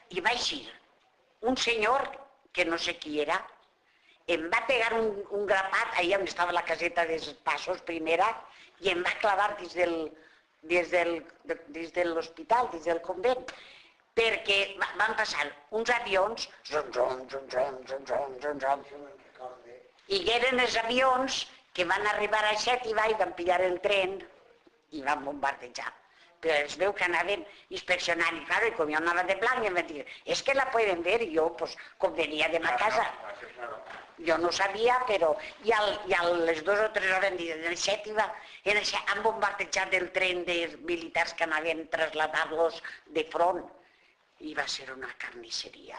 i va eixir un senyor, que no sé qui era, em va pegar un grapat allà on estava la caseta dels Passos primera i em va clavar des de l'hospital, des del convent, perquè van passar uns avions, i eren els avions que van arribar a Xètiva i van pillar el tren i van bombardejar. Però es veu que anaven inspeccionant, i claro, com jo anava de blanc, em van dir, és que la poden ver, i jo, pues, com venia de ma casa, jo no sabia, però, i a les 2 o 3 hores en Xètiva, han bombardejat el tren de militars que anaven a traslladar-los de front, i va ser una carnisseria.